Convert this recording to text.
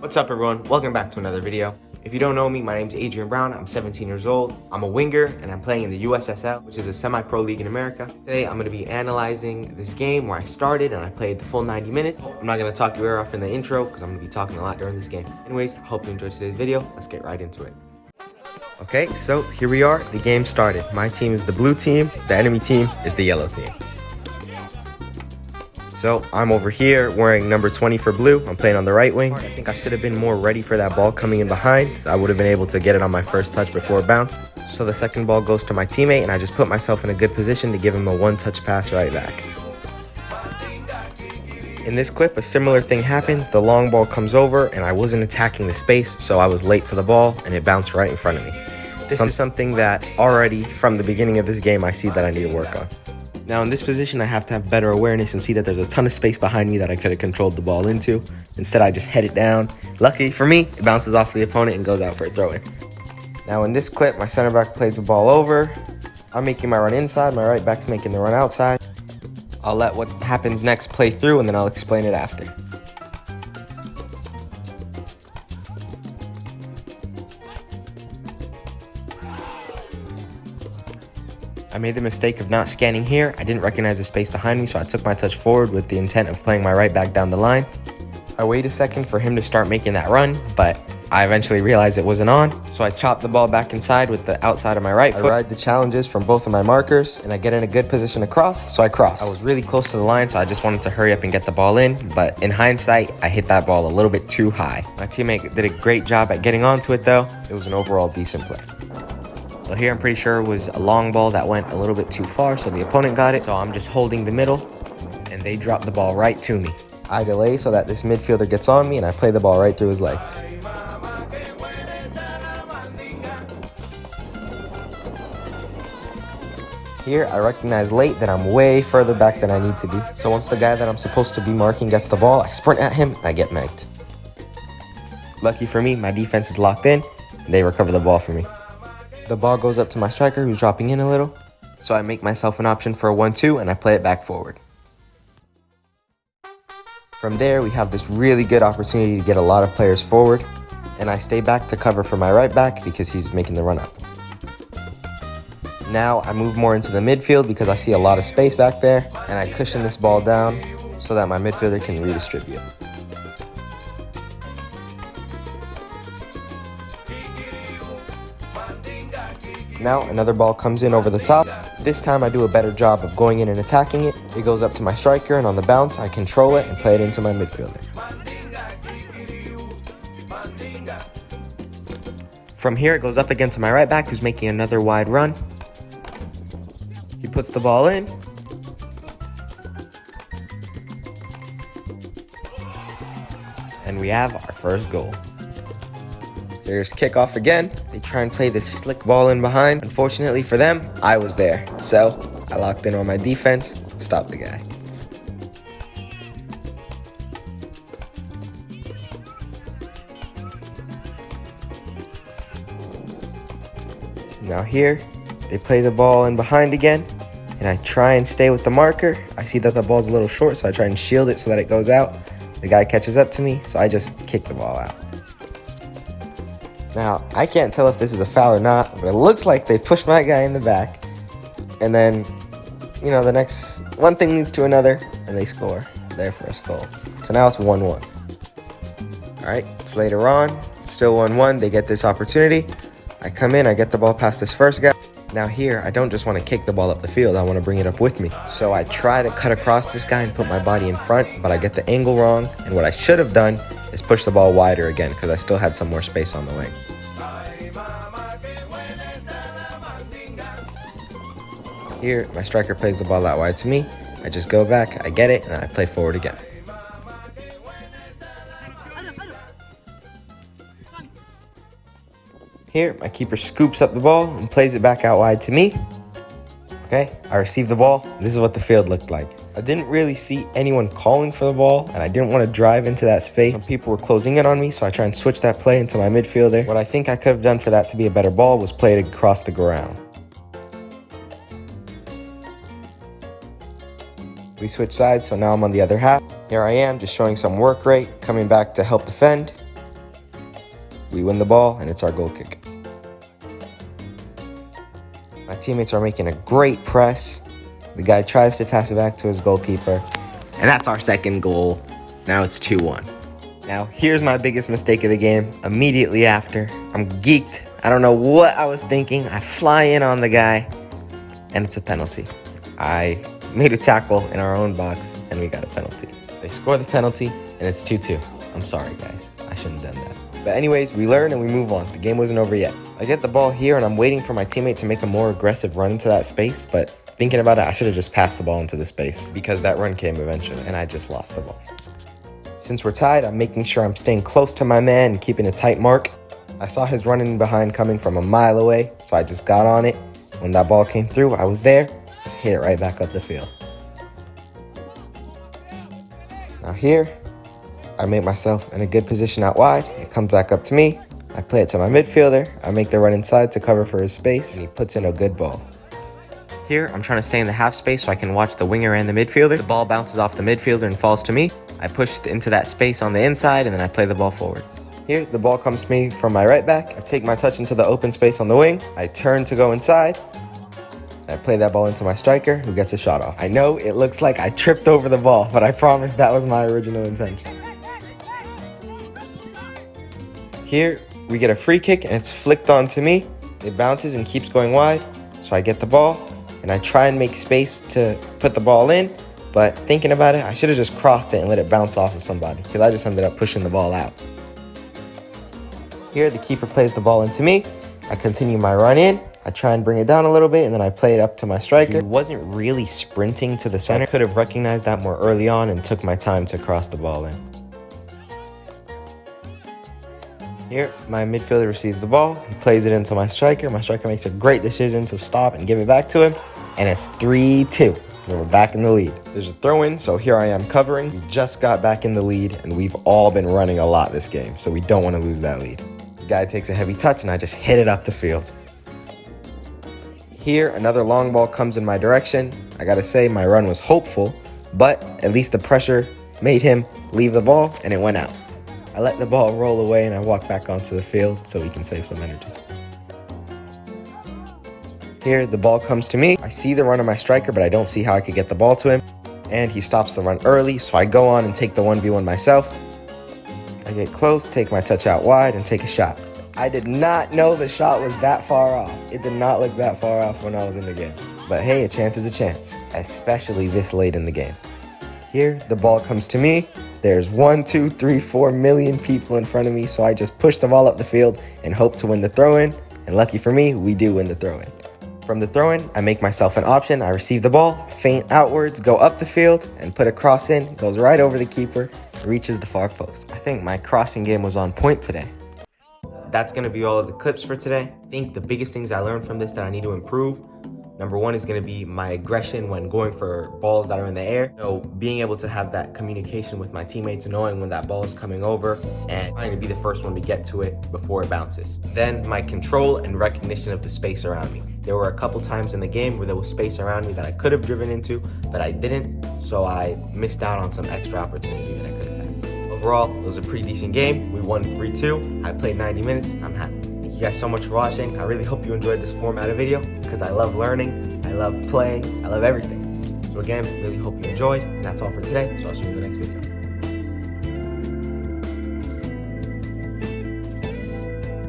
What's up everyone, welcome back to another video. If you don't know me, my name is Adrian Brown, I'm 17 years old, I'm a winger, and I'm playing in the USSL, which is a semi-pro league in America. Today I'm going to be analyzing this game where I started and I played the full 90 minutes. I'm not going to talk your ear off in the intro because I'm going to be talking a lot during this game. Anyways, I hope you enjoyed today's video, let's get right into it. Okay, so here we are, the game started. My team is the blue team, the enemy team is the yellow team. So I'm over here wearing number 20 for blue. I'm playing on the right wing. I think I should have been more ready for that ball coming in behind, so I would have been able to get it on my first touch before it bounced. So the second ball goes to my teammate, and I just put myself in a good position to give him a one-touch pass right back. In this clip, a similar thing happens. The long ball comes over, and I wasn't attacking the space, so I was late to the ball, and it bounced right in front of me. This is something that already from the beginning of this game, I see that I need to work on. Now in this position, I have to have better awareness and see that there's a ton of space behind me that I could have controlled the ball into. Instead, I just head it down. Lucky for me, it bounces off the opponent and goes out for a throw-in. Now in this clip, my center back plays the ball over. I'm making my run inside, my right back's making the run outside. I'll let what happens next play through and then I'll explain it after. I made the mistake of not scanning here. I didn't recognize the space behind me, so I took my touch forward with the intent of playing my right back down the line. I wait a second for him to start making that run, but I eventually realized it wasn't on, so I chopped the ball back inside with the outside of my right foot. I ride the challenges from both of my markers, and I get in a good position to cross, so I cross. I was really close to the line, so I just wanted to hurry up and get the ball in, but in hindsight, I hit that ball a little bit too high. My teammate did a great job at getting onto it though. It was an overall decent play. So here I'm pretty sure it was a long ball that went a little bit too far, so the opponent got it. So I'm just holding the middle, and they drop the ball right to me. I delay so that this midfielder gets on me, and I play the ball right through his legs. Here, I recognize late that I'm way further back than I need to be. So once the guy that I'm supposed to be marking gets the ball, I sprint at him, and I get megged. Lucky for me, my defense is locked in, and they recover the ball for me. The ball goes up to my striker, who's dropping in a little. So I make myself an option for a 1-2, and I play it back forward. From there, we have this really good opportunity to get a lot of players forward. And I stay back to cover for my right back because he's making the run up. Now I move more into the midfield because I see a lot of space back there. And I cushion this ball down so that my midfielder can redistribute. Now another ball comes in over the top. This time I do a better job of going in and attacking it. It goes up to my striker, and on the bounce I control it and play it into my midfielder. From here it goes up again to my right back, who's making another wide run. He puts the ball in. And we have our first goal. There's kickoff again. They try and play this slick ball in behind. Unfortunately for them, I was there. So I locked in on my defense, stopped the guy. Now here, they play the ball in behind again. And I try and stay with the marker. I see that the ball's a little short, so I try and shield it so that it goes out. The guy catches up to me, so I just kick the ball out. Now, I can't tell if this is a foul or not, but it looks like they pushed my guy in the back. And then, you know, the next one thing leads to another, and they score their first goal. So now it's 1-1. All right, it's later on, still 1-1. They get this opportunity. I come in, I get the ball past this first guy. Now here, I don't just want to kick the ball up the field, I want to bring it up with me. So I try to cut across this guy and put my body in front, but I get the angle wrong. And what I should have done is push the ball wider again because I still had some more space on the wing. Here, my striker plays the ball out wide to me. I just go back, I get it, and then I play forward again. Here, my keeper scoops up the ball and plays it back out wide to me. Okay, I received the ball. This is what the field looked like. I didn't really see anyone calling for the ball, and I didn't want to drive into that space. Some people were closing in on me, so I try and switch that play into my midfielder. What I think I could have done for that to be a better ball was play it across the ground. We switch sides, so now I'm on the other half. Here I am, just showing some work rate, coming back to help defend. we win the ball, and it's our goal kick. My teammates are making a great press. The guy tries to pass it back to his goalkeeper, and that's our second goal. Now it's 2-1. Now, here's my biggest mistake of the game. Immediately after, I'm geeked. I don't know what I was thinking. I fly in on the guy, and it's a penalty. I made a tackle in our own box, and we got a penalty. They score the penalty, and it's 2-2. I'm sorry, guys. I shouldn't have done that. But anyways, we learn and we move on. The game wasn't over yet. I get the ball here, and I'm waiting for my teammate to make a more aggressive run into that space, but thinking about it, I should have just passed the ball into the space because that run came eventually, and I just lost the ball. Since we're tied, I'm making sure I'm staying close to my man and keeping a tight mark. I saw his running behind coming from a mile away, so I just got on it. When that ball came through, I was there, just hit it right back up the field. Now here, I make myself in a good position out wide. It comes back up to me. I play it to my midfielder. I make the run inside to cover for his space, and he puts in a good ball. Here, I'm trying to stay in the half space so I can watch the winger and the midfielder. The ball bounces off the midfielder and falls to me. I push into that space on the inside, and then I play the ball forward. Here, the ball comes to me from my right back. I take my touch into the open space on the wing. I turn to go inside. I play that ball into my striker, who gets a shot off. I know it looks like I tripped over the ball, but I promise that was my original intention. Here, we get a free kick, and it's flicked onto me. It bounces and keeps going wide, so I get the ball, and I try and make space to put the ball in. But thinking about it, I should have just crossed it and let it bounce off of somebody because I just ended up pushing the ball out. Here, the keeper plays the ball into me. I continue my run in. I try and bring it down a little bit, and then I play it up to my striker. He wasn't really sprinting to the center. I could have recognized that more early on and took my time to cross the ball in. Here, my midfielder receives the ball. He plays it into my striker. My striker makes a great decision to stop and give it back to him, and it's 3-2. We're back in the lead. There's a throw-in, so here I am covering. We just got back in the lead, and we've all been running a lot this game, so we don't want to lose that lead. The guy takes a heavy touch, and I just hit it up the field. Here, another long ball comes in my direction. I gotta say, my run was hopeful, but at least the pressure made him leave the ball, and it went out. I let the ball roll away, and I walk back onto the field so we can save some energy. Here, the ball comes to me. I see the run of my striker, but I don't see how I could get the ball to him. And he stops the run early, so I go on and take the 1v1 myself. I get close, take my touch out wide, and take a shot. I did not know the shot was that far off. It did not look that far off when I was in the game. But hey, a chance is a chance, especially this late in the game. Here, the ball comes to me. There's 1, 2, 3, 4 million people in front of me, so I just push the ball up the field and hope to win the throw-in. And lucky for me, we do win the throw-in. From the throw-in, I make myself an option. I receive the ball, feint outwards, go up the field, and put a cross in. It goes right over the keeper, reaches the far post. I think my crossing game was on point today. That's going to be all of the clips for today. I think the biggest things I learned from this that I need to improve, number one is going to be my aggression when going for balls that are in the air. So being able to have that communication with my teammates, knowing when that ball is coming over and trying to be the first one to get to it before it bounces. Then my control and recognition of the space around me. There were a couple times in the game where there was space around me that I could have driven into, but I didn't. So I missed out on some extra opportunity that I could have had. Overall, it was a pretty decent game. We won 3-2. I played 90 minutes. I'm happy. Thank you guys so much for watching. I really hope you enjoyed this format of video because I love learning, I love playing, I love everything. So again, really hope you enjoyed. And that's all for today. So I'll see you in the next video.